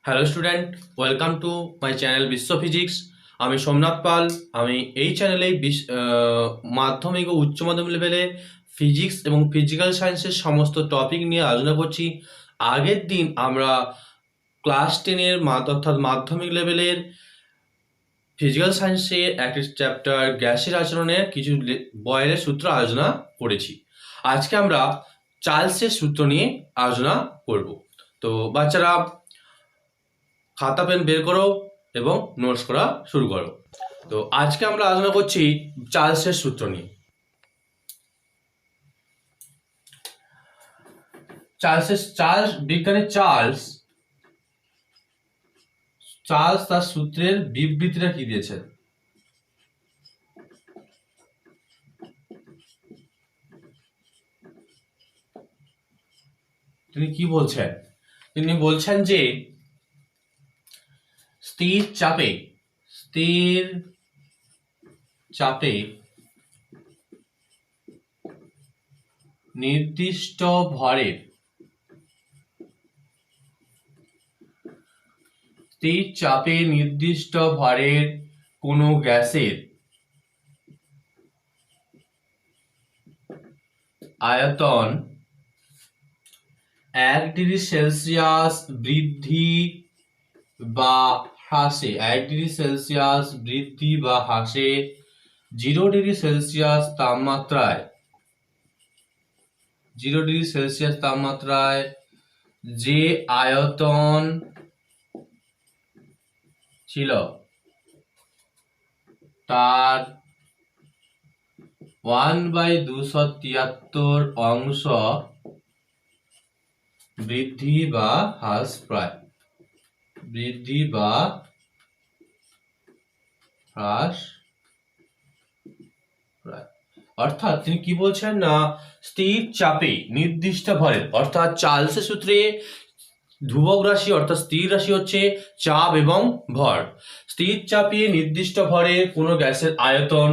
Hello student, welcome to my channel বিশ্ব physics. আমি সোমনাথ পাল। আমি এই চ্যানেলে মাধ্যমিক ও উচ্চ মাধ্যমিক লেভেলে ফিজিক্স এবং ফিজিক্যাল সায়েন্সের সমস্ত টপিক নিয়ে আলোচনা করছি। আগের দিন আমরা ক্লাস 10-এর অর্থাৎ মাধ্যমিক লেভেলের ফিজিক্যাল সায়েন্সের একটি চ্যাপ্টার গ্যাসের আচরণের কিছু বয়েলের সূত্র আলোচনা করেছি। আজকে আমরা চার্লসের সূত্র নিয়ে আলোচনা করব। তো বাচ্চারা খাতা পেন বের করো এবং নোটস করা শুরু করো। তো আজকে আমরা আলোচনা করছি চার্লসের সূত্র নিয়ে। বিজ্ঞানী চার্লস তার সূত্রের বিবৃতিটা কি দিয়েছেন? তিনি কি বলছেন? তিনি বলছেন যে স্থির চাপে নির্দিষ্ট ভরের কোনো গ্যাসের আয়তন 1 ডিগ্রি সেলসিয়াস বৃদ্ধি বা হ্রাসে 0 ডিগ্রি সেলসিয়াস তাপমাত্রায় যে আয়তন ছিল তার 1/273 অংশ বৃদ্ধি বা হ্রাস পায়। অর্থাৎ তিনি কি বলছেন না, স্থির চাপে নির্দিষ্ট ভরের, অর্থাৎ চার্লসের সূত্রে ধ্রুবক রাশি অর্থাৎ স্থির রাশি হচ্ছে চাপ এবং ভর। স্থির চাপে নির্দিষ্ট ভরের কোনো গ্যাসের আয়তন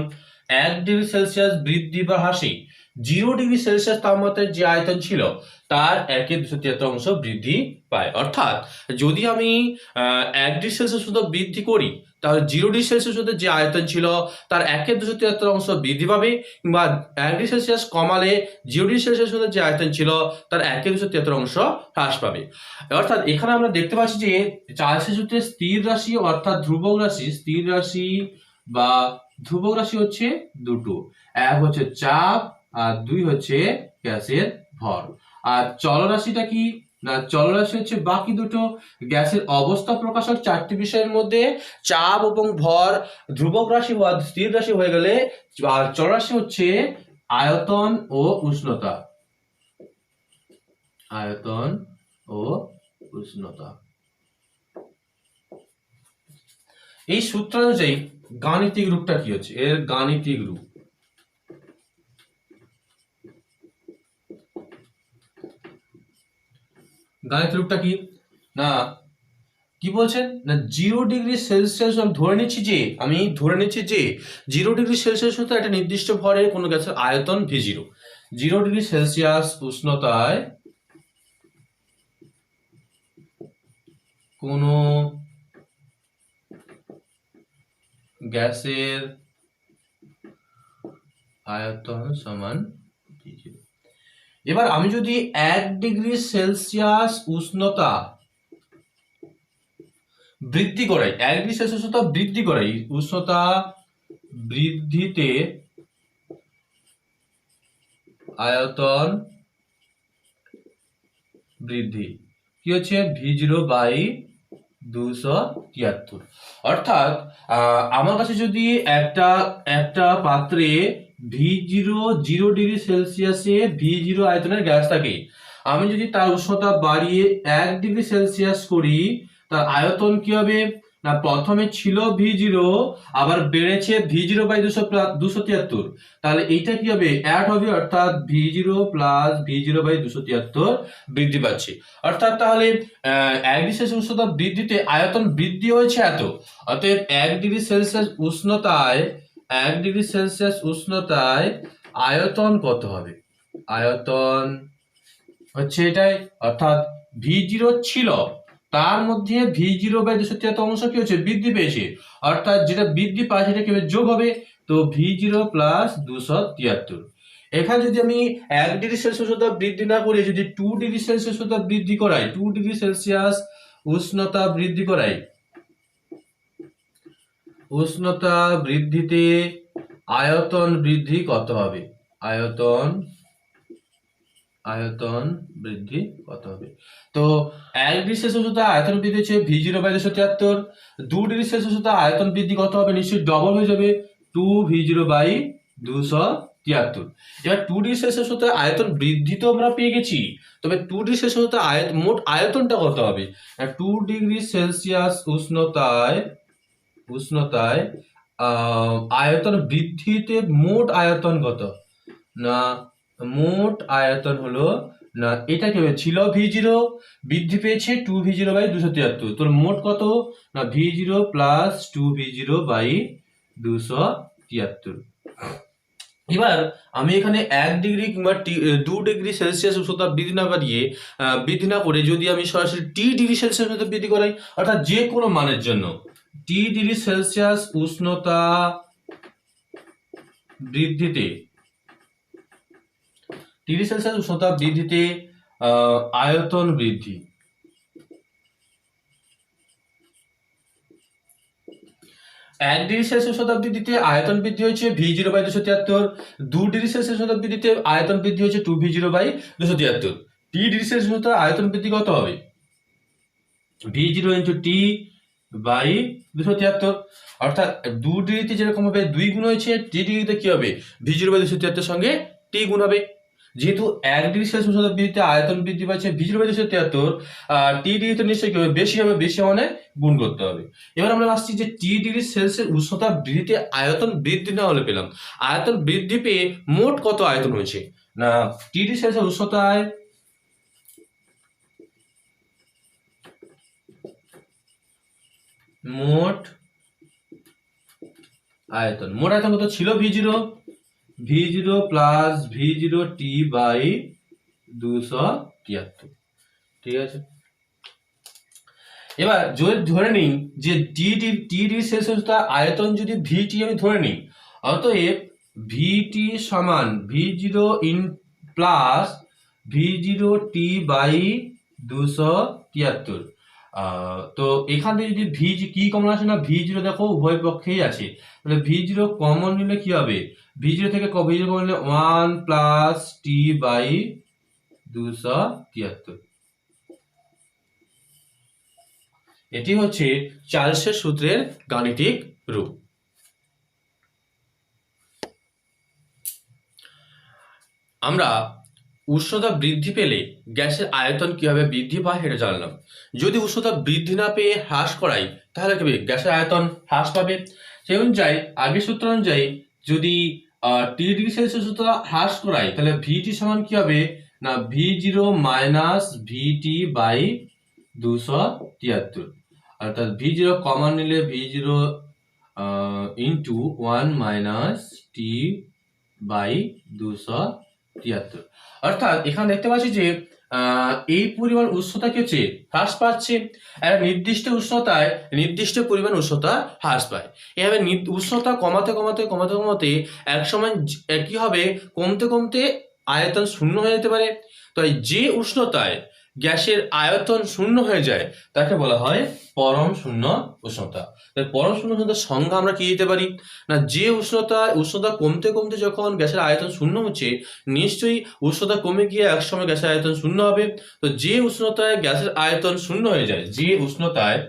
1 ডিগ্রি সেলসিয়াস বৃদ্ধি বা হ্রাসে 0 ডিগ্রি সেলসিয়াস তাপমাত্রায় যে আয়তন ছিল তার 1/273 অংশ বৃদ্ধি পায়। অর্থাৎ যদি আমি 1 ডিগ্রি সেলসিয়াস বৃদ্ধি করি তাহলে 0 ডিগ্রি সেলসিয়াস যে আয়তন ছিল তার 1/273 অংশ বৃদ্ধি পাবে, কিংবা 1 ডিগ্রি সেলসিয়াস কমালে 0 ডিগ্রি সেলসিয়াস যে আয়তন ছিল তার 1/273 অংশ হ্রাস পাবে। অর্থাৎ এখানে আমরা দেখতে পাচ্ছি যে চার্লসের সূত্রে স্থির রাশি অর্থাৎ ধ্রুবক রাশি হচ্ছে দুটো, এক হচ্ছে চাপ আর দুই হচ্ছে গ্যাসের ভর। আর চলরাশিটা কি না, চলরাশি হচ্ছে বাকি দুটো। গ্যাসের অবস্থা প্রকাশক চারটি বিষয়ের মধ্যে চাপ এবং ভর ধ্রুবক রাশি বা স্থির রাশি হয়ে গেলে আর চলরাশি হচ্ছে আয়তন ও উষ্ণতা। এই সূত্র অনুযায়ী গাণিতিক রূপটা কি হচ্ছে? এর গাণিতিক রূপটা কি না, কি বলছেন না, 0 ডিগ্রি সেলসিয়াস আমি ধরে নিচ্ছি যে 0 ডিগ্রি সেলসিয়াস হতে একটা নির্দিষ্ট ভরের কোনো গ্যাসের আয়তন V0। 0 ডিগ্রি সেলসিয়াস উষ্ণতায় কোনো গ্যাসের আয়তন সমান V0। এবার আমি যদি 1 ডিগ্রি সেলসিয়াস উষ্ণতা বৃদ্ধি করাই, 1 ডিগ্রি সেলসিয়াস উষ্ণতা বৃদ্ধিতে আয়তন বৃদ্ধি কি হচ্ছে V0/273। অর্থাৎ আমার কাছে যদি একটা পাত্রে V0 0 ডিগ্রি সেলসিয়াসে V0 আয়তনের গ্যাস থাকে, আমি যদি তার উষ্ণতা বাড়িয়ে 1 ডিগ্রি সেলসিয়াস করি তার আয়তন কি হবে না, প্রথমে ছিল V0 আবার বেড়েছে V0/273, তাহলে এইটা কি হবে অ্যাড হবে, অর্থাৎ V0 + V0/273 বৃদ্ধি পাচ্ছে। অর্থাৎ তাহলে 1 ডিগ্রি সেলসিয়াস উষ্ণতা বৃদ্ধিতে আয়তন বৃদ্ধি হয়েছে এত, অতএব 1 ডিগ্রি সেলসিয়াস উষ্ণতায় আয়তন কত হবে? আয়তন হচ্ছে এটাই, অর্থাৎ V0 ছিল তার মধ্যে v0/273 অংশ কি হচ্ছে বৃদ্ধি পেয়েছে, অর্থাৎ যেটা বৃদ্ধি পায় সেটা কি হবে যোগ হবে, তো v0 প্লাস 273। এখানে যদি আমি 1°C বৃদ্ধি না করে যদি 2°C বৃদ্ধি করাই, 2°C উষ্ণতা বৃদ্ধি করাই, উষ্ণতা বৃদ্ধিতে আয়তন বৃদ্ধি কত হবে, আয়তন বৃদ্ধি কত হবে? তো 1°C আয়তন বৃদ্ধি হচ্ছে v0/273, 2°C আয়তন বৃদ্ধি কত হবে, নিশ্চয়ই ডবল হয়ে যাবে 2v0/273। এবার 2°C আয়তন বৃদ্ধি তো আমরা পেয়ে গেছি, তবে 2°C মোট আয়তনটা কত হবে? 2°C উষ্ণতায় আয়তন বৃদ্ধিতে মোট আয়তন কত না, মোট আয়তন হলো না, এটা কি হবে ছিল v0, বৃদ্ধি পেয়েছে 2v0/273, তোর মোট কত না v0 প্লাস 2v0/273। এবার আমি এখানে 1° কিংবা 2°C উষ্ণতা বৃদ্ধি না করে যদি আমি সরাসরি t°C উষ্ণতা বৃদ্ধি করাই, অর্থাৎ যে কোনো মানের জন্য t°C উষ্ণতা বৃদ্ধিতে, t°C উষ্ণতা বৃদ্ধিতে আয়তন বৃদ্ধি, 1°C উষ্ণতা বৃদ্ধিতে আয়তন বৃদ্ধি হচ্ছে v0/273, 2°C উষ্ণতা বৃদ্ধিতে আয়তন বৃদ্ধি হচ্ছে 2v0/273। t°C উষ্ণতা আয়তন বৃদ্ধি কত হবে, v0 × t/273, অর্থাৎ 2°তে যেরকম হবে 2 গুণ হয়েছে, t°তে কি হবে v0/273 সঙ্গে t গুণ হবে। যেহেতু 1°C উষ্ণতা বৃদ্ধিতে আয়তন বৃদ্ধি পাচ্ছে v0/273, t°তে নিশ্চয়ই কি হবে বেশি হবে, বেশি মানে গুণ করতে হবে। এবার আমরা আসছি যে t°C উষ্ণতা বৃদ্ধিতে আয়তন বৃদ্ধি না হলে পেলাম, আয়তন বৃদ্ধি পেয়ে মোট কত আয়তন হয়েছে না, t°C উষ্ণতায় মোট আয়তন কত ছিল v0 প্লাস v0t/273, ঠিক আছে। এবার যদি ধরে নিই যে t°C আয়তন যদি vt আমি ধরে নিই, অতএব vt সমান v0 প্লাস v0t/273। তো এখান থেকে যদি কি কমন আসে না, v0 দেখো উভয় পক্ষেই আছে, তাহলে v0 কমন নিলে কি হবে, v0 থেকে v0 কমন নিলে 1 প্লাস t/273। এটি হচ্ছে চার্লসের সূত্রের গাণিতিক রূপ। আমরা উষ্ণতা বৃদ্ধি পেলে গ্যাসের আয়তন কিভাবে বৃদ্ধি পায় সেটা জানলাম। যদি উষ্ণতা বৃদ্ধি না পেয়ে হ্রাস করাই তাহলে কি হবে, গ্যাসের আয়তন হ্রাস পাবে। সেই অনুযায়ী আগের সূত্র অনুযায়ী যদি t°C উষ্ণতা হ্রাস করাই তাহলে vt সমান কি হবে না v0 মাইনাস vt/273, অর্থাৎ v0 কমন নিলে v0 ইন্টু 1 মাইনাস t/273। অর্থাৎ এখানে দেখতে পাচ্ছি যে এই পরিমাণ উষ্ণতা কি হচ্ছে হ্রাস পাচ্ছে, একটা নির্দিষ্ট উষ্ণতায় নির্দিষ্ট পরিমাণ উষ্ণতা হ্রাস পায়। এভাবে উষ্ণতা কমাতে কমাতে কমাতে কমাতে এক সময় কি হবে, কমতে কমতে আয়তন শূন্য হয়ে যেতে পারে। তাই যে উষ্ণতায় গ্যাসের আয়তন শূন্য হয়ে যায় তাকে বলা হয় পরম শূন্য উষ্ণতা। তাই পরম শূন্য উষ্ণতার সংজ্ঞা আমরা কি দিতে পারি না, যে উষ্ণতা কমতে কমতে যখন গ্যাসের আয়তন শূন্য হচ্ছে, নিশ্চয়ই উষ্ণতা কমে গিয়ে একসময় গ্যাসের আয়তন শূন্য হবে। তো যে উষ্ণতায় গ্যাসের আয়তন শূন্য হয়ে যায়, যে উষ্ণতায়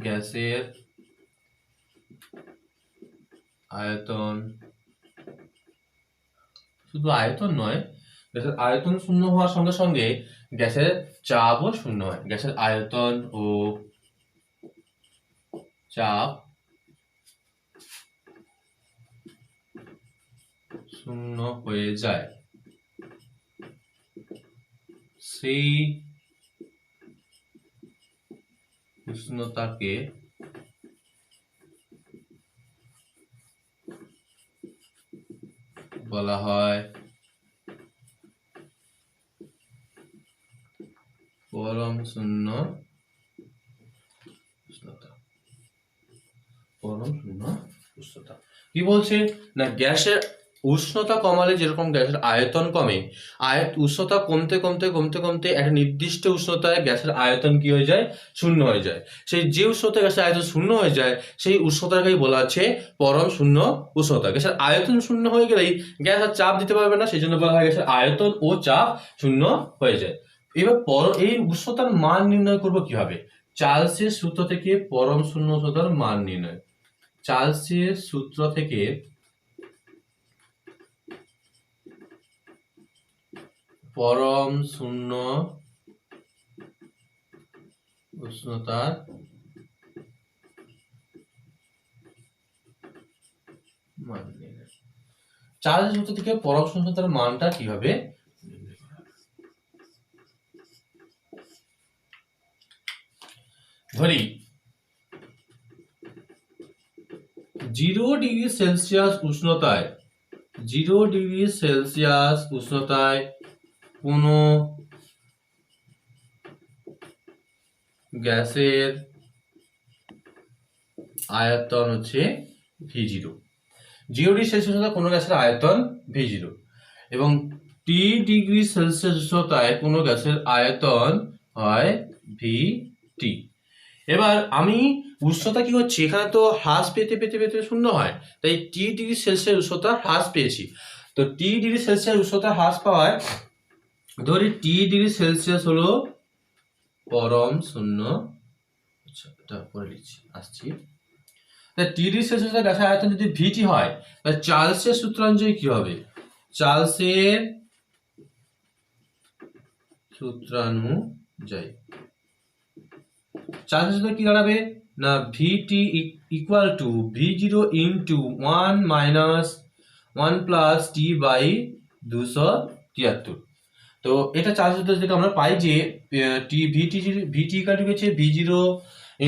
গ্যাসের আয়তন, শুধু আয়তন নয়, গ্যাসের আয়তন শূন্য হওয়ার সঙ্গে সঙ্গে গ্যাসের চাপও শূন্য হয়। গ্যাসের আয়তন ও চাপ শূন্য হয়ে যায়, সেই উষ্ণতাকে বলা হয় পরম শূন্য উষ্ণতা। পরম শূন্য উষ্ণতা কি বলছে না, গ্যাসের উষ্ণতা কমালে যেরকম গ্যাসের আয়তন কমে, উষ্ণতা কমতে কমতে কমতে কমতে একটা নির্দিষ্ট উষ্ণতায় গ্যাসের আয়তন কি হয়ে যায়, শূন্য হয়ে যায়। সেই যে উষ্ণতায় গ্যাসের আয়তন শূন্য হয়ে যায় সেই উষ্ণতাকেই বলা হচ্ছে পরম শূন্য উষ্ণতা। গ্যাসের আয়তন শূন্য হয়ে গেলেই গ্যাস আর চাপ দিতে পারবে না, সেই জন্য বলা হয় গ্যাসের আয়তন ও চাপ শূন্য হয়ে যায়। এবার এই উষ্ণতার মান নির্ণয় করবো কিভাবে? চার্লসের সূত্র থেকে পরম শূন্য উষ্ণতার মান নির্ণয়। চার্লসের সূত্র থেকে পরম শূন্য উষ্ণতার মান নির্ণয়। চার্লসের সূত্র থেকে পরম শূন্য উষ্ণতার মানটা কিভাবে ধরি 0 ডিগ্রি সেলসিয়াস উষ্ণতায়, 0 ডিগ্রি সেলসিয়াস উষ্ণতায় কোনো গ্যাসের আয়তন হচ্ছে V0। 0 ডিগ্রি সেলসিয়াস উষ্ণতায় কোনো গ্যাসের আয়তন V0 এবং T ডিগ্রি সেলসিয়াস উষ্ণতায় কোনো গ্যাসের আয়তন হয় VT। এবার আমি উষ্ণতা কি হচ্ছে, এখানে তো হ্রাস পেতে পেতে পেতে শূন্য হয়, তাই টি ডিগ্রি সেলসিয়াস উষ্ণতা হ্রাস পেয়েছি। তো টি ডিগ্রি সেলসিয়াস উষ্ণতা হ্রাস পাওয়ায় ধরি টি ডিগ্রি সেলসিয়াস হলো পরম শূন্য। আচ্ছা, এটা পরে লিখছি, আসছি। টি ডিগ্রি সেলসিয়াস গ্যাসের আয়তন যদি ভিটি হয় তাহলে চার্লসের সূত্রানুযায়ী কি হবে? চার্লসের সূত্রানুযায়ী চার্লসের সূত্র কি দাঁড়াবে না, VT equal to V0 into 1 minus 1 plus T by 273। তো এটা চার্লসের সূত্র থেকে আমরা পাই যে ভিটি ইকুয়াল টু হচ্ছে V0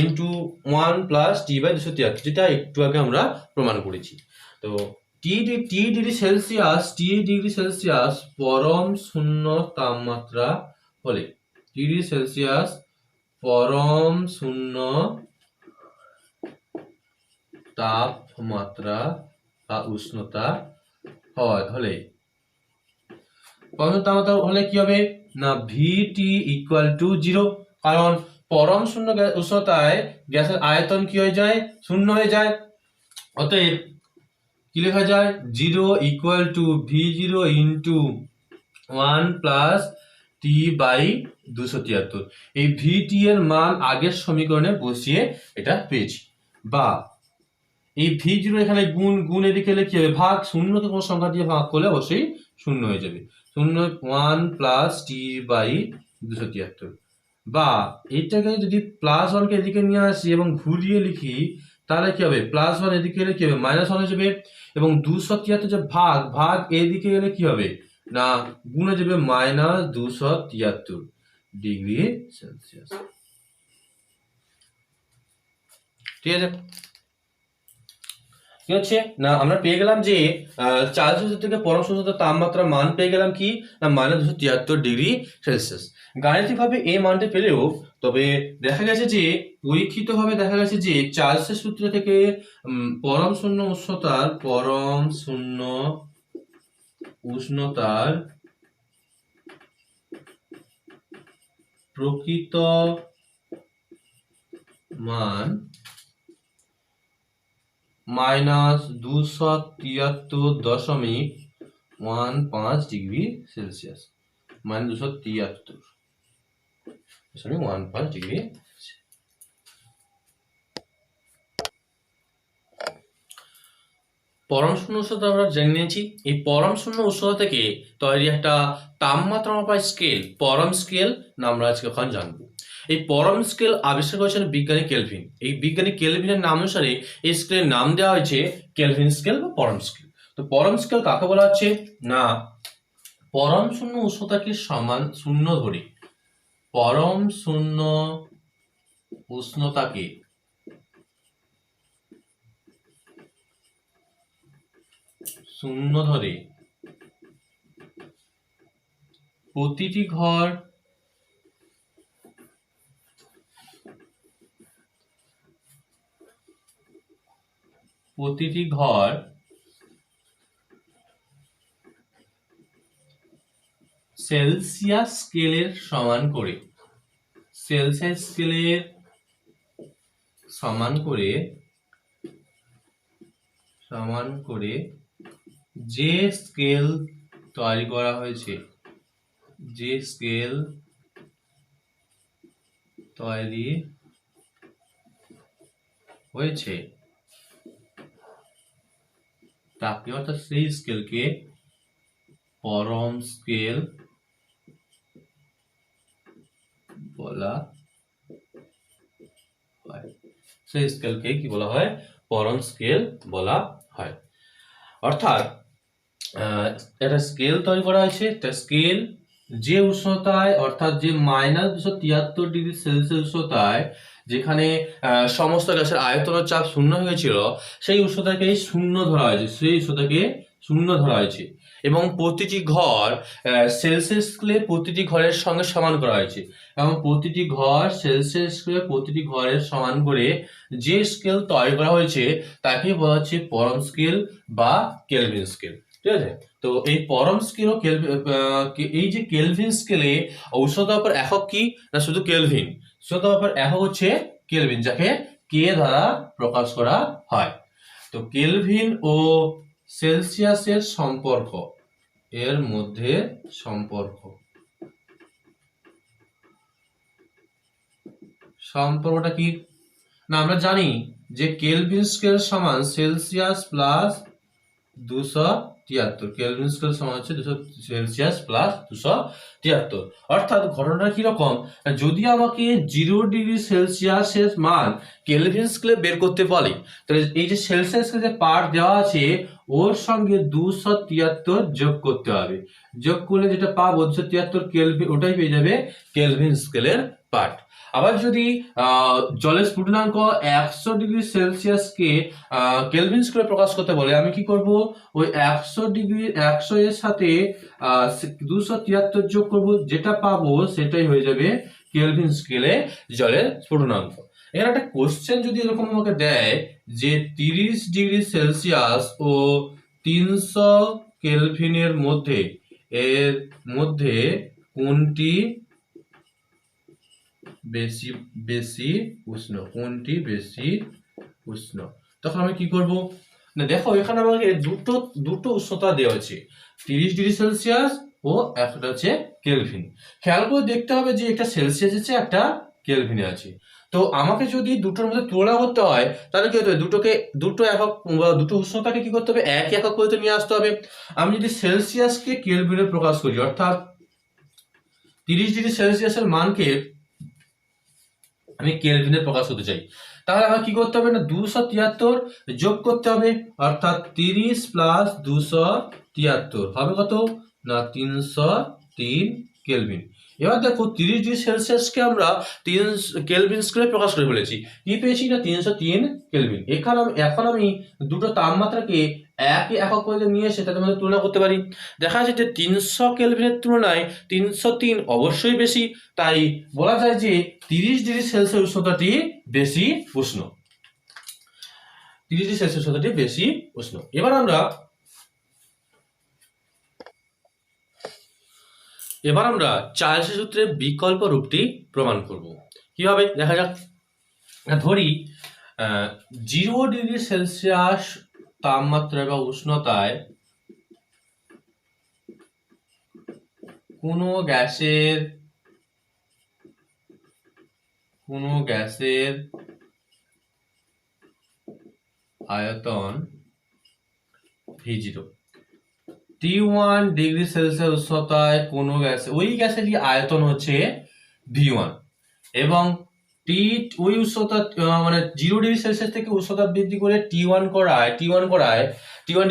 into 1 plus T by 273, যেটা একটু আগে আমরা প্রমাণ করেছি। তো টি ডিগ্রি সেলসিয়াস পরম শূন্য তাপমাত্রা হলে, টি ডিগ্রি সেলসিয়াস পরম শূন্য তাপমাত্রা বা উষ্ণতা হলে, পরম তাপমাত্রা হলে কি হবে না, ভিটি ইকুয়াল টু 0, কারণ পরম শূন্য উষ্ণতায় গ্যাসের আয়তন কি হয়ে যায়, শূন্য হয়ে যায়। অতএব কি লেখা যায়, 0 equal to V0 into 1 plus T by 273। এই ভিটি এর মান আগের সমীকরণে বসিয়ে এটা পেয়েছি। বা এই V0 এখানে গুণ এদিকে এলে কি হবে, ভাগ, শূন্যকে কোনো সংখ্যা দিয়ে ভাগ করলে অবশ্যই শূন্য হয়ে যাবে। 1 প্লাস টি বাই 273। বা এটাকে যদি প্লাস 1 কে এদিকে নিয়ে আসি এবং ঘুরিয়ে লিখি তাহলে কি হবে, প্লাস 1 এদিকে এলে কি হবে, মাইনাস 1 হয়ে যাবে। এবং 273 যে ভাগ এদিকে গেলে কি হবে না, গুণ হয়ে যাবে মাইনাস 273 ডিগ্রি সেলসিয়াস। ঠিক আছে, কি হচ্ছে না, আমরা পেয়ে গেলাম যে চার্লসের সূত্র থেকে পরম শূন্য তাপমাত্রার মান পেয়ে গেলাম কি না, মাইনাস 273 ডিগ্রি সেলসিয়াস। গাণিতিকভাবে এই মানটি পেলেও তবে দেখা গেছে যে পরীক্ষিতভাবে দেখা গেছে যে চার্লসের সূত্র থেকে পরম শূন্য উষ্ণতার প্রকৃত মান minus 273.15 degree Celsius, minus 273.15 degree. পরম শূন্য উষ্ণতা আমরা জেনে নিয়েছি। এই পরম শূন্য উষ্ণতা থেকে তৈরি একটা তাপমাত্রা মাপার স্কেল, পরম স্কেল না, আমরা আজকে ওখানে জানবো। এই পরম স্কেল আবিষ্কার করেছেন বিজ্ঞানী কেলভিন। এই বিজ্ঞানী কেলভিনের নাম অনুসারে এই স্কেলের নাম দেওয়া হয়েছে কেলভিন স্কেল বা পরম স্কেল। তো পরম স্কেল কাকে বলা হচ্ছে না, পরম শূন্য উষ্ণতাকে সমান শূন্য ধরে, পরম শূন্য উষ্ণতাকে শূন্য ধরে প্রতিটি ঘর সেলসিয়াস স্কেলের সমান করে যে স্কেল তৈরি করা হয়েছে তাকে, অর্থাৎ সেই স্কেলকে পরম স্কেল বলা হয়। সেই স্কেলকে কি বলা হয়? পরম স্কেল বলা হয়। অর্থাৎ একটা স্কেল তৈরি করা হয়েছে, স্কেল যে উষ্ণতায়, অর্থাৎ যে -273°C উষ্ণতায়, যেখানে সমস্ত গ্যাসের আয়তন চাপ শূন্য হয়েছিল, সেই উষ্ণতাকে শূন্য ধরা হয়েছে এবং প্রতিটি ঘর সেলসিয়াস স্কেলে প্রতিটি ঘরের সঙ্গে সমান করা হয়েছে এবং প্রতিটি ঘর সেলসিয়াস স্কেলে প্রতিটি ঘরের সমান করে যে স্কেল তৈরি করা হয়েছে তাকে বলা হচ্ছে পরম স্কেল বা কেলভিন স্কেল। ঠিক আছে? তো এই পরম স্কেল ও এই যে কেলভিন স্কেলে উষ্ণতা মাপার একক কি না? শুধু কেলভিন। উষ্ণতা মাপার একক হচ্ছে কেলভিন, যাকে কে দ্বারা প্রকাশ করা হয়। তো কেলভিন ও সেলসিয়াসের সম্পর্কটা কি না? আমরা জানি যে কেলভিন স্কেল সমান সেলসিয়াস প্লাস 273। কেলভিন স্কেল সমান হচ্ছে সেলসিয়াস প্লাস 273। অর্থাৎ ঘটনাটা কিরকম? যদি আমাকে 0°C এর মান কেলভিন স্কেলে বের করতে বলে, তাহলে এই যে সেলসিয়াস যে পার্ট দেওয়া আছে ওর সঙ্গে 273 যোগ করতে হবে। যোগ করলে যেটা পাবো 273 কেলভিন, ওটাই পেয়ে যাবে কেলভিন স্কেলের পার্ট। আবার যদি জলের স্ফুটনাঙ্ক 100°C কে কেলভিন স্কেলে প্রকাশ করতে বলে, আমি কি করব? ওই 100 এর সাথে 273 যোগ করব, যেটা পাবো সেটাই হয়ে যাবে কেলভিন স্কেলে জলের স্ফুটনাঙ্ক। এখানে একটা কোশ্চেন যদি এরকম আমাকে দেয় যে 30°C ও 300 কেলভিনের মধ্যে কোনটি বেশি উষ্ণ, তখন আমি কি করব না? দেখো এখানে আমাকে দুটো উষ্ণতা দেওয়া আছে, 30°C ও একটা হচ্ছে কেলভিন। খেয়াল করে দেখতে হবে যে একটা সেলসিয়াস আছে, একটা কেলভিনে আছে। তো আমাকে যদি দুটোর মধ্যে তুলনা করতে হয়, তাহলে কি হতে হবে? দুটো একক বা দুটো উষ্ণতাকে কি করতে হবে? এক একক করে নিয়ে আসতে হবে। আমি যদি সেলসিয়াসকে কেলভিনে প্রকাশ করি, অর্থাৎ 30°C এর মানকে আমি কেলভিনে প্রকাশ করতে চাই, তাহলে আমার কি করতে হবে না? 273 যোগ করতে হবে, অর্থাৎ 30 প্লাস 273 হবে কত না? 303 কেলভিন। এবার দেখো 30°C আমরা 3 কেলভিন স্কেলে প্রকাশ করে ফেলেছি। কি পেয়েছি না? 303 কেলভিন। এখন আমি দুটো তাপমাত্রাকে একই একক করে নিয়ে এসে তাদের মধ্যে তুলনা করতে পারি। দেখা যাচ্ছে যে 300 কেলভিনের তুলনায় 303 অবশ্যই বেশি, তাই বলা যায় যে 30°C উষ্ণতাটি বেশি উষ্ণ। 30°C উষ্ণতাটি বেশি উষ্ণ। এবার আমরা চার্লস সূত্রের বিকল্প রূপটি প্রমাণ করব। কিভাবে দেখা যাক। ধরি 0°C তাপমাত্রা বা উষ্ণতায় কোনো গ্যাসের আয়তন V0। T1°C উষ্ণতায় কোনো ওই গ্যাসেরই আয়তন হচ্ছে V1 এবং ওই উষ্ণতা মানে 0°C থেকে উষ্ণতা বৃদ্ধি করে T1 ডিগ্রি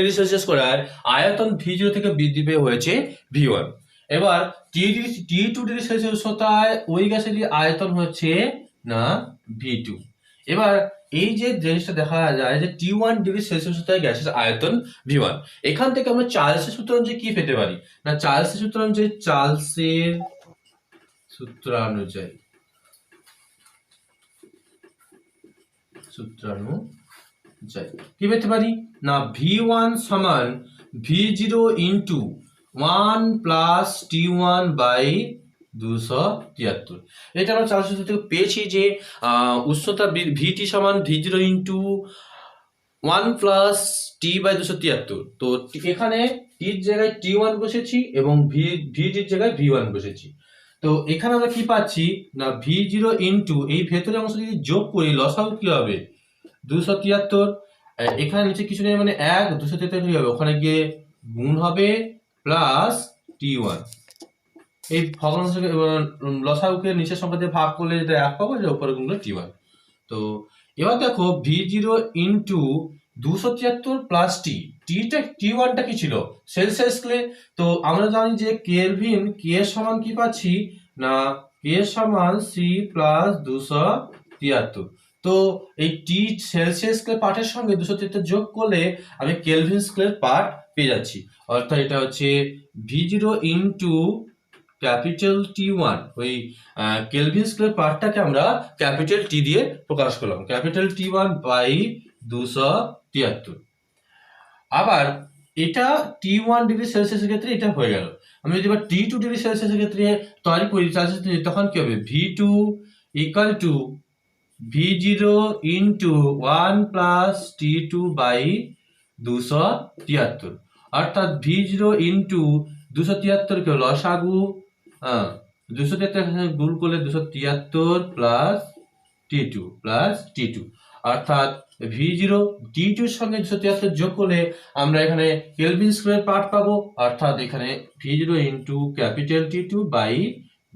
করায় আয়তন V0 থেকে বৃদ্ধি পেয়ে হয়েছে V1। এবার T2°C উষ্ণতায় ওই গ্যাসেরই আয়তন হচ্ছে না V2। এবার এই যে জিনিসটা দেখা যায় যে T1 ডিগ্রি সেলসিয়াস হতে গ্যাসের আয়তন V1। এখান থেকে আমরা চার্লসের সূত্র অনুযায়ী কি পেতে পারি না, চার্লসের সূত্র অনুযায়ী কি পেতে পারি না, V1 সমান V0 into 1 plus T1 by 273। এটা আমরা চার্লসের সূত্র থেকে পেয়েছি যে উষ্ণতা VT সমান V0 into 1 plus T by 273। তো এখানে টির জায়গায় T1 বসেছি এবং ভিটির জায়গায় V1 বসেছি। তো এখানে আমরা কি পাচ্ছি না, V0 ইন্টু এই ভেতরের অংশ যদি যোগ করি লসাগু কি হবে 273। এখানে নিচে কিছু নেই মানে 1, 273 কি হবে ওখানে গিয়ে গুণ হবে প্লাস T1। এই ভগ্নাংশকে লসাগুকে নিচের সংখ্যা দিয়ে ভাগ করলে যেটা 1 পাবো, যেটা উপরে গুণ করলে T1। তো এবার দেখো V0 ইন্টু 273 প্লাস T1টা কি ছিল সেলসিয়াস স্কেলে। তো আমরা জানি যে কেলভিন কে সমান কি পাচ্ছি না, কে সমান C প্লাস 273। তো এই টি সেলসিয়াস স্কেলের পার্টের সঙ্গে 273 যোগ করলে আমি কেলভিন স্কেলের পার্ট পেয়ে যাচ্ছি। অর্থাৎ এটা হচ্ছে V0 ইন্টু ক্যাপিটাল T1, ওই কেলভিন স্কেলের পার্টটাকে আমরা ক্যাপিটাল টি দিয়ে প্রকাশ করলাম, ক্যাপিটাল T1 বাই 273। আবার এটা T1 ডিগ্রি সেলসিয়াসের ক্ষেত্রে এটা হয়ে গেল। আমি যদি এবার T2 ডিগ্রি সেলসিয়াসের ক্ষেত্রে তৈরি করি তখন কি হবে, V2 equal to V0 into 1 plus T2 by 273। অর্থাৎ V0 ইন্টু 273 কে লসাগু 273 গুণ করলে 273 প্লাস T2 অর্থাৎ V0 T2 এর সঙ্গে 273 যোগ করলে আমরা এখানে কেলভিন স্কয়ার পার্ট পাবো। অর্থাৎ এখানে V0 into capital T2 by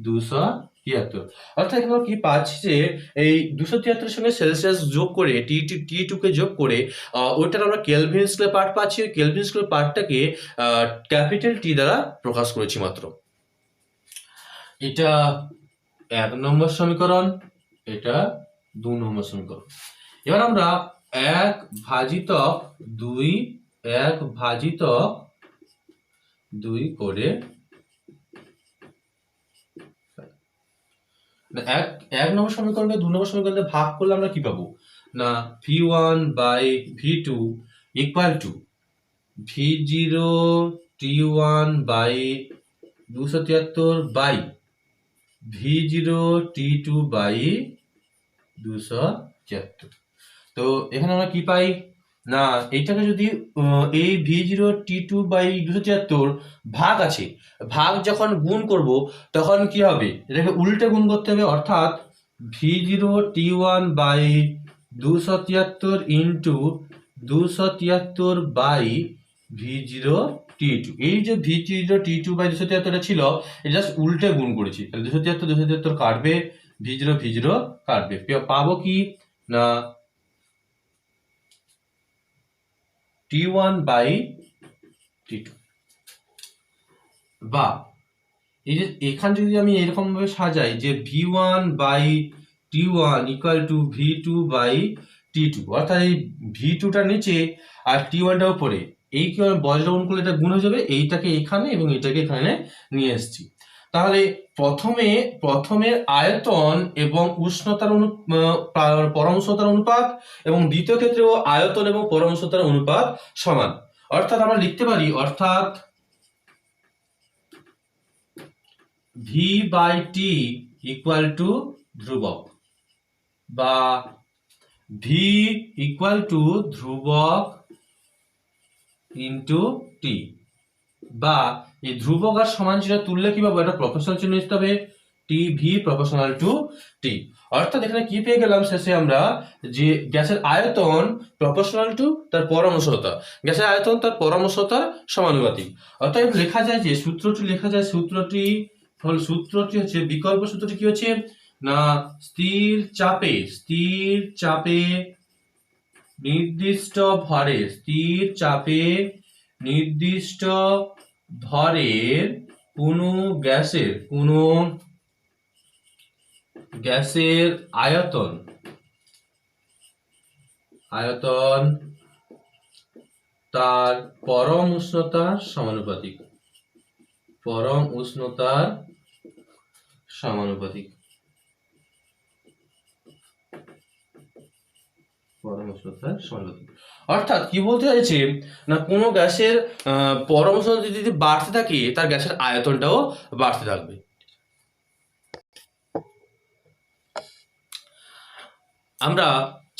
273। অর্থাৎ এখানে কি পাচ্ছি যে এই 273 এর সঙ্গে সেলসিয়াস যোগ করে T2 কে যোগ করে ওইটার আমরা কেলভিন স্কয়ার পার্ট পাচ্ছি। ওই কেলভিন স্কয়ার পার্টটাকে ক্যাপিটাল T দ্বারা প্রকাশ করেছি মাত্র। এটা 1 নম্বর সমীকরণ, এটা 2 নম্বর সমীকরণ। এবার আমরা 1 ভাজিতক 2 করে 1 নম্বর সমীকরণকে 2 নম্বর সমীকরণে ভাগ করলে আমরা কি পাবো না, V1 by V2 equal to V0 T1 by 273 by V0 T2 by 273। তো এখানে আমরা কি পাই না, এইটাকে যদি এই V0 T2 বাই 273 ভাগ আছে, ভাগ যখন গুণ করব তখন কি হবে, এটাকে উল্টে গুণ করতে হবে। অর্থাৎ V0 T1 by 273 into 273 by V0 T2। এই যে V0 T2 বাই 273 ছিল এটা জাস্ট উল্টে গুণ করেছি, তাহলে 273 কাটবে, V0 কাটবে, পাবো কি না T1 বাই T2। বা এই যে এখান যদি আমি এরকম ভাবে সাজাই যে V1 by T1 equal to V2 by T2, অর্থাৎ এই V2টা নিচে আর T1টা উপরে, এই কি বজ্রগুণ করলে এটা গুণ হয়ে যাবে, এইটাকে এখানে এবং এটাকে এখানে নিয়ে এসেছি। তাহলে প্রথমে আয়তন এবং উষ্ণতার পরমাণুতার অনুপাত এবং দ্বিতীয় ক্ষেত্রেও আয়তন এবং পরমাণুতার অনুপাত সমান। অর্থাৎ আমরা লিখতে পারি অর্থাৎ V by T equal to ধ্রুবক, বা V ইকুয়াল টু ধ্রুবক ইন্টু T, বা এই ধ্রুবক আর সমান চিহ্ন তুললে কি পাবো, এটা প্রপোর্শনাল চিহ্ন নিতে হবে, TV প্রপোর্শনাল টু T। অর্থাৎ এখানে কি পেয়ে গেলাম শেষে আমরা যে গ্যাসের আয়তন প্রপোর্শনাল টু তার পরমাণুতা, গ্যাসের আয়তন তার পরমাণুতার সমানুপাতিক। অর্থাৎ লেখা যায় যে সূত্রটি হচ্ছে বিকল্প সূত্রটি কি হচ্ছে না, স্থির চাপে নির্দিষ্ট ভরের কোনো গ্যাসের আয়তন আয়তন তার পরম উষ্ণতার সমানুপাতিক। পরম উষ্ণতার সমানুপাতিক। পরম উষ্ণতার সমানুপাতিক অর্থাৎ কি বলতে চাইছে না, কোনো গ্যাসের পরম উষ্ণতা যদি বাড়তে থাকে তার গ্যাসের আয়তনটাও বাড়তে থাকবে। আমরা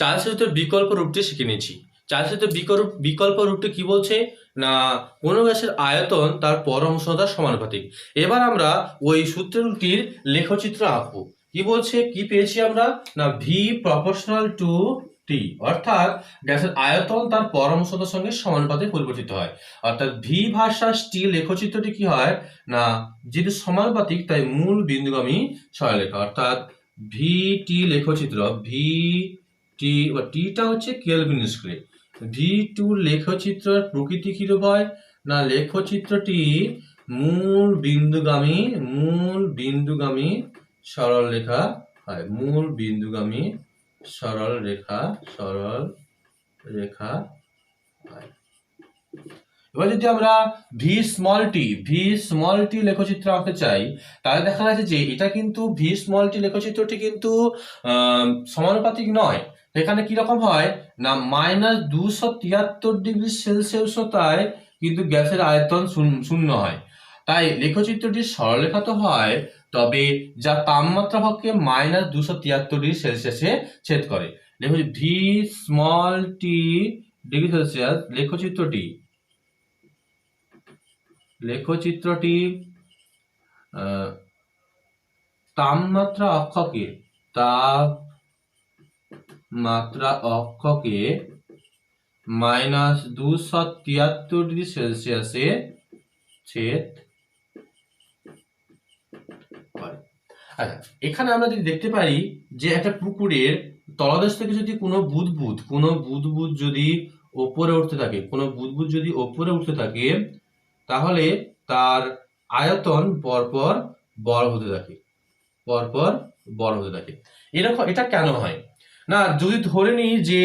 চার্লস সূত্রের বিকল্প রূপটি শিখে নিয়েছি। চার্লস সূত্রের বিকল্প রূপটি কি বলছে না, কোনো গ্যাসের আয়তন তার পরম উষ্ণতার সমানুপাতিক। এবার আমরা ওই সূত্রটির লেখচিত্র আঁকবো। কি বলছে, কি পেয়েছি আমরা না, ভি প্রপোর্শনাল টু টি, অর্থাৎ গ্যাসের আয়তন তার পরম উষ্ণতার সঙ্গে সমানুপাতে পরিবর্তিত হয়। অর্থাৎ ভি ভার্সাস টি লেখচিত্রটি কি হয় না, যেহেতু সমানুপাতিক তাই মূল বিন্দুগামী সরলরেখা। অর্থাৎ ভি টি লেখচিত্র, ভি টি বা টিটা হচ্ছে কেলভিন স্কোয়ারে। ভি টু লেখচিত্রের প্রকৃতি কিরূপ হয় না, লেখচিত্রটি মূল বিন্দুগামী সরল রেখা হয়। মূল বিন্দুগামী সরল রেখা হয়। এবার যদি আমরা ভি স্মল টি লেখচিত্র আঁকতে চাই, তাহলে দেখা যাচ্ছে যে এটা কিন্তু ভি স্মল টি লেখচিত্রটি কিন্তু সমানুপাতিক নয়। এখানে কিরকম হয় না, -273°C উষ্ণতায় কিন্তু গ্যাসের আয়তন শূন্য হয়। তাই লেখচিত্রটি সরলরেখা তো হয়, তবে যা তাপমাত্রা পক্ষে -273°C ছেদ করে। দেখুন V small T degree Celsius লেখচিত্রটি তাপমাত্রা অক্ষকে -273°C ছেদ করে। আচ্ছা, এখানে আমরা যদি দেখতে পারি যে একটা পুকুরের তলদেশ থেকে যদি কোনো বুদবুদ যদি ওপরে উঠতে থাকে, তাহলে তার আয়তন পরপর বড় হতে থাকে। এরকম এটা কেন হয় না, যদি ধরে নিই যে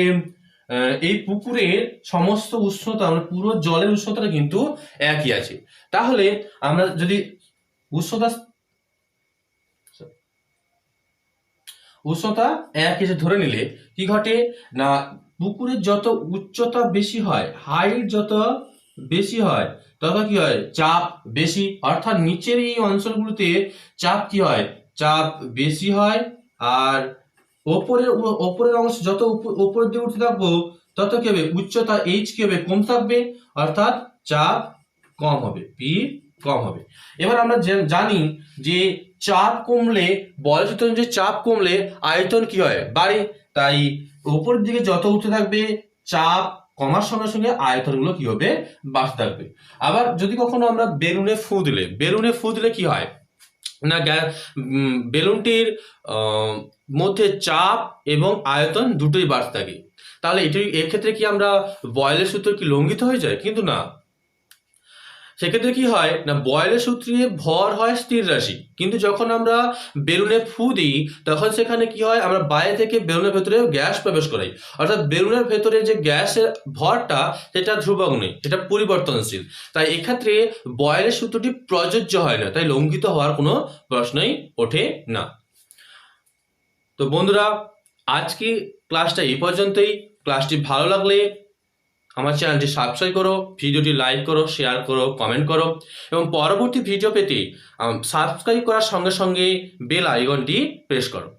এই পুকুরের সমস্ত উষ্ণতা, মানে পুরো জলের উষ্ণতাটা কিন্তু একই আছে, তাহলে আমরা যদি উষ্ণতা এক এসে ধরে নিলে কি ঘটে না, পুকুরের যত উচ্চতা বেশি হয়, হাইট যত বেশি হয়, তত কি হয় চাপ বেশি। অর্থাৎ নিচের এই অঞ্চলগুলোতে চাপ কি হয়, চাপ বেশি হয়। আর ওপরের অংশ যত উপরের দিকে উঠতে থাকবো তত কি হবে, উচ্চতা এইচ কি হবে, কম থাকবে, অর্থাৎ চাপ কম হবে, পি কম হবে। এবার আমরা জানি যে চাপ কমলে, বলের সূত্র অনুযায়ী চাপ কমলে আয়তন কি হয়, বাড়ে। তাই উপরের দিকে যত উঠতে থাকবে চাপ কমার সঙ্গে সঙ্গে আয়তনগুলো কি হবে, বাড়তে থাকবে। আবার যদি কখনো আমরা বেলুনে ফু দিলে কি হয় না, বেলুনটির মধ্যে চাপ এবং আয়তন দুটোই বাড়তে থাকে। তাহলে এক্ষেত্রে কি আমরা বয়েলের সূত্র কি লঙ্ঘিত হয়ে যায়? কিন্তু না। সেক্ষেত্রে কি হয় না, বয়েলের সূত্রে ভর হয় স্থির রাশি, কিন্তু যখন আমরা বেলুনে ফু দিই তখন সেখানে কি হয়, আমরা বাইরে থেকে বেলুনের ভেতরে গ্যাস প্রবেশ করাই। অর্থাৎ বেলুনের ভেতরে যে গ্যাসের ভরটা সেটা ধ্রুবক নেই, সেটা পরিবর্তনশীল। তাই এক্ষেত্রে বয়েলের সূত্রটি প্রযোজ্য হয় না, তাই লঙ্ঘিত হওয়ার কোনো প্রশ্নই ওঠে না। তো বন্ধুরা, আজকে ক্লাসটা এই পর্যন্তই। ক্লাসটি ভালো লাগলে আমার চ্যানেলটি সাবস্ক্রাইব করো, ভিডিওটি লাইক করো, শেয়ার করো, কমেন্ট করো, এবং পরবর্তী ভিডিও পেতে সাবস্ক্রাইব করার সঙ্গে সঙ্গে বেল আইকনটি প্রেস করো।